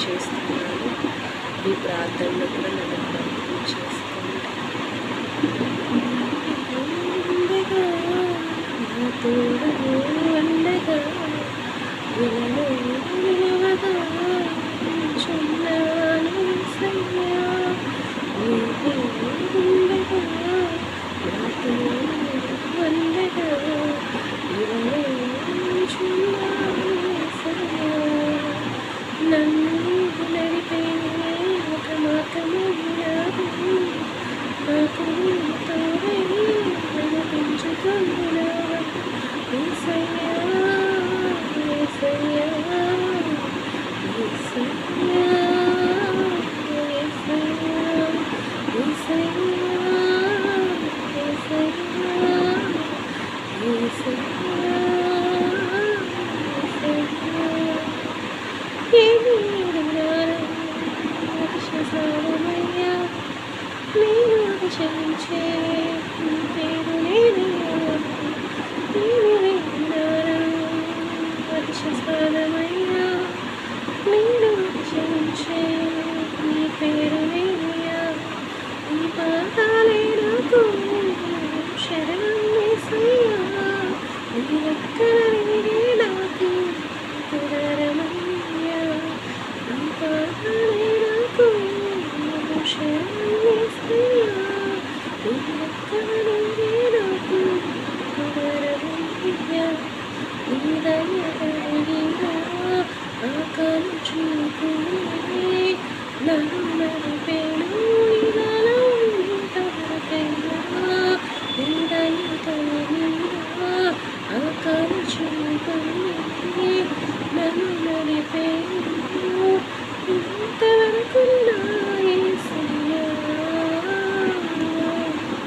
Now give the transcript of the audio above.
చేస్తున్నాను. ఈ ప్రార్థనలో కూడా నన్ను జ్ఞాపకం చేసుకోండి. ఉండగా నా తోడు ఉండగా వినను వినవగా చున్నాను సయ్యా నీవే ఉండగా నా తోడు ఉండగా వినను చున్నాను సయ్యా నన్ను నడిపే ఒక మార్గము నాకు నాకు తోడై నడిపించుతున్నావు యేసయ్యా యేసయ్యా యేసయ్యా యేసయ్యా యేసయ్యా యేసయ్యా ఏమి అడిగినాను అతిశయమయ్యా నేను అతిశయించే నీ పేరు నేనయ్యా ఏమి అడిగినాను అతిశయమయ్యా నేను అతిశయించే నీ పేరు నేనయ్యా నీ పాదాలే నాకు శరణం యేసయ్యా నీ రెక్కలే నాకు ఉదరమయ్యా నీ పాదాలే నాకు శరణం యేసయ్యా నీ రెక్కలే నాకు ఉదరమయ్యా నీ దయ కలిగిన ఆకలి చూపునే నన్ను